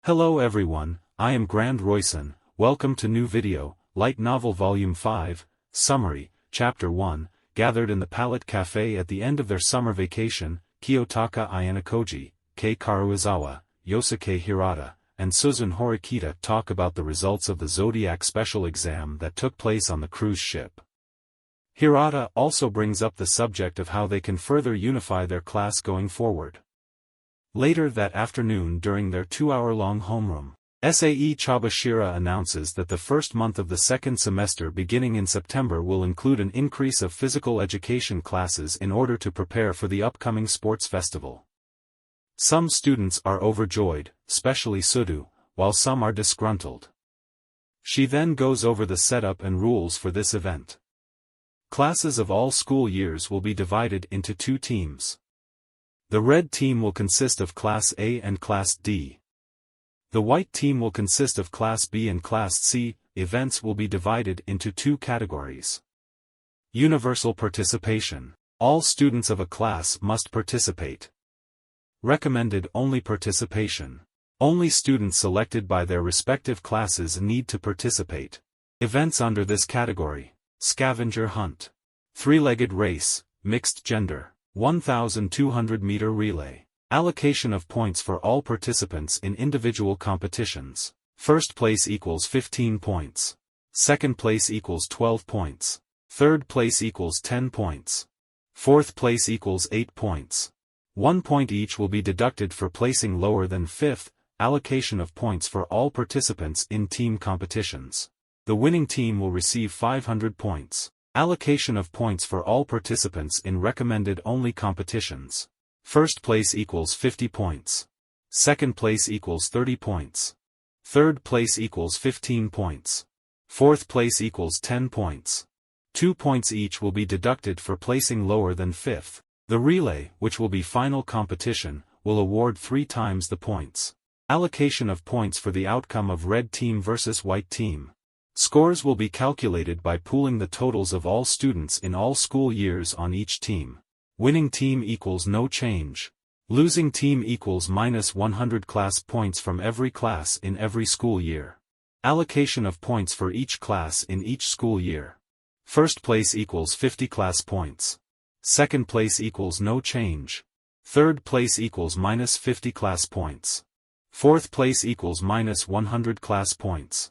Hello everyone, I am Grand Royson. Welcome to new video, Light Novel Volume 5, Summary, Chapter 1, gathered in the Palette Cafe at the end of their summer vacation, Kiyotaka Ayanokoji, Kei Karuizawa, Yosuke Hirata, and Suzune Horikita talk about the results of the Zodiac special exam that took place on the cruise ship. Hirata also brings up the subject of how they can further unify their class going forward. Later that afternoon during their 2-hour-long homeroom, Sae Chabashira announces that the first month of the second semester beginning in September will include an increase of physical education classes in order to prepare for the upcoming sports festival. Some students are overjoyed, especially Sudō, while some are disgruntled. She then goes over the setup and rules for this event. Classes of all school years will be divided into 2 teams. The red team will consist of Class A and Class D. The white team will consist of Class B and Class C. Events will be divided into 2 categories. Universal participation. All students of a class must participate. Recommended only participation. Only students selected by their respective classes need to participate. Events under this category: scavenger hunt, 3-legged race, mixed gender, 1,200-meter relay. Allocation of points for all participants in individual competitions. First place equals 15 points. Second place equals 12 points. Third place equals 10 points. Fourth place equals 8 points. 1 point each will be deducted for placing lower than 5th. Allocation of points for all participants in team competitions. The winning team will receive 500 points. Allocation of points for all participants in recommended-only competitions. First place equals 50 points. Second place equals 30 points. Third place equals 15 points. Fourth place equals 10 points. 2 points each will be deducted for placing lower than 5th. The relay, which will be final competition, will award 3 times the points. Allocation of points for the outcome of red team versus white team. Scores will be calculated by pooling the totals of all students in all school years on each team. Winning team equals no change. Losing team equals minus 100 class points from every class in every school year. Allocation of points for each class in each school year. First place equals 50 class points. Second place equals no change. Third place equals minus 50 class points. Fourth place equals minus 100 class points.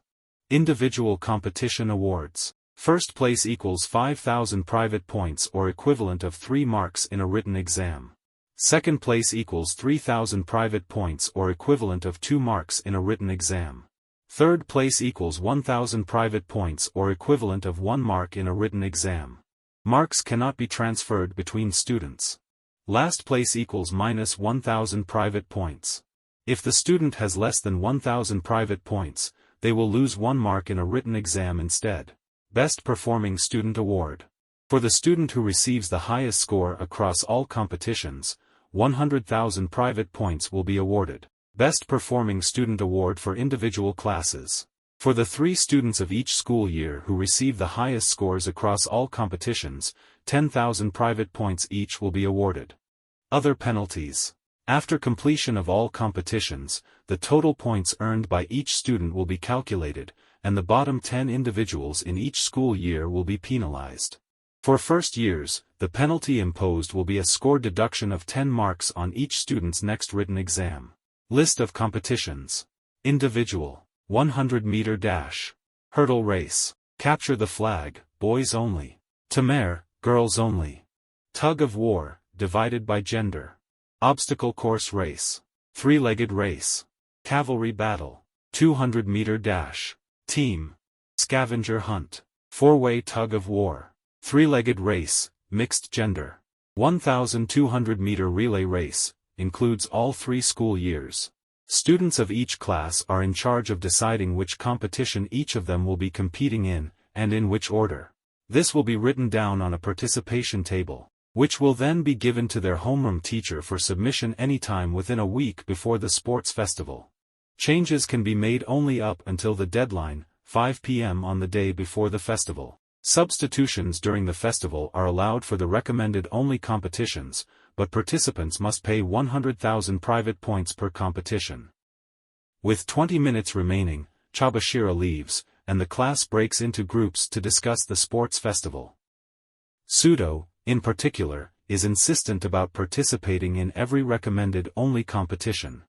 Individual competition awards. First place equals 5,000 private points or equivalent of 3 marks in a written exam. Second place equals 3,000 private points or equivalent of 2 marks in a written exam. Third place equals 1,000 private points or equivalent of 1 mark in a written exam. Marks cannot be transferred between students. Last place equals minus 1,000 private points. If the student has less than 1,000 private points, they will lose 1 mark in a written exam instead. Best Performing Student Award. For the student who receives the highest score across all competitions, 100,000 private points will be awarded. Best Performing Student Award for individual classes. For the 3 students of each school year who receive the highest scores across all competitions, 10,000 private points each will be awarded. Other penalties. After completion of all competitions, the total points earned by each student will be calculated, and the bottom 10 individuals in each school year will be penalized. For first years, the penalty imposed will be a score deduction of 10 marks on each student's next written exam. List of competitions. Individual, 100-meter dash. Hurdle race. Capture the flag, boys only. Tamare, girls only. Tug of war, divided by gender. Obstacle course race. 3-legged race. Cavalry battle. 200-meter dash. Team. Scavenger hunt. 4-way tug of war. 3-legged race, mixed gender. 1,200-meter relay race, includes all 3 school years. Students of each class are in charge of deciding which competition each of them will be competing in, and in which order. This will be written down on a participation table, which will then be given to their homeroom teacher for submission anytime within a week before the sports festival. Changes can be made only up until the deadline, 5 p.m. on the day before the festival. Substitutions during the festival are allowed for the recommended-only competitions, but participants must pay 100,000 private points per competition. With 20 minutes remaining, Chabashira leaves, and the class breaks into groups to discuss the sports festival. Sudō, in particular, is insistent about participating in every recommended-only competition.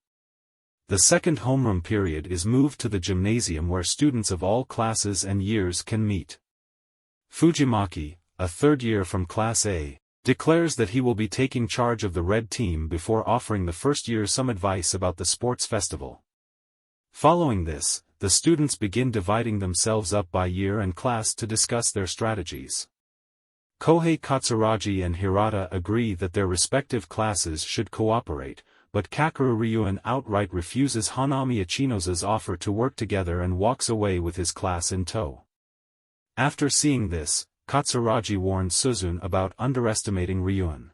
The second homeroom period is moved to the gymnasium where students of all classes and years can meet. Fujimaki, a third year from Class A, declares that he will be taking charge of the red team before offering the first year some advice about the sports festival. Following this, the students begin dividing themselves up by year and class to discuss their strategies. Kohei Katsuragi and Hirata agree that their respective classes should cooperate, but Kakeru Ryuan outright refuses Hanami Ichinose's offer to work together and walks away with his class in tow. After seeing this, Katsuragi warns Suzune about underestimating Ryuan.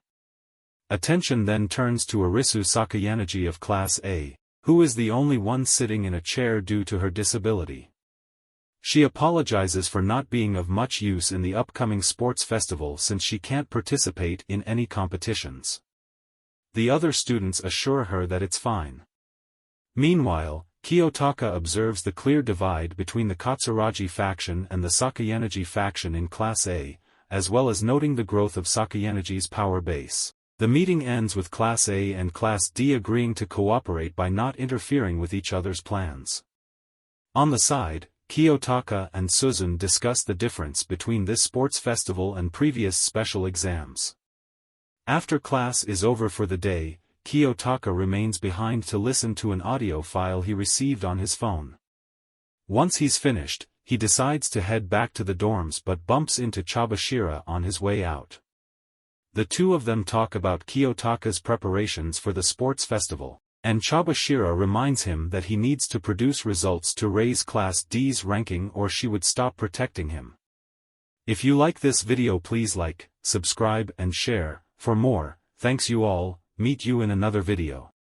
Attention then turns to Arisu Sakayanagi of Class A, who is the only one sitting in a chair due to her disability. She apologizes for not being of much use in the upcoming sports festival since she can't participate in any competitions. The other students assure her that it's fine. Meanwhile, Kiyotaka observes the clear divide between the Katsuragi faction and the Sakayanagi faction in Class A, as well as noting the growth of Sakayanagi's power base. The meeting ends with Class A and Class D agreeing to cooperate by not interfering with each other's plans. On the side, Kiyotaka and Suzune discuss the difference between this sports festival and previous special exams. After class is over for the day, Kiyotaka remains behind to listen to an audio file he received on his phone. Once he's finished, he decides to head back to the dorms but bumps into Chabashira on his way out. The two of them talk about Kiyotaka's preparations for the sports festival, and Chabashira reminds him that he needs to produce results to raise Class D's ranking or she would stop protecting him. If you like this video, please like, subscribe and share. For more, thanks you all, meet you in another video.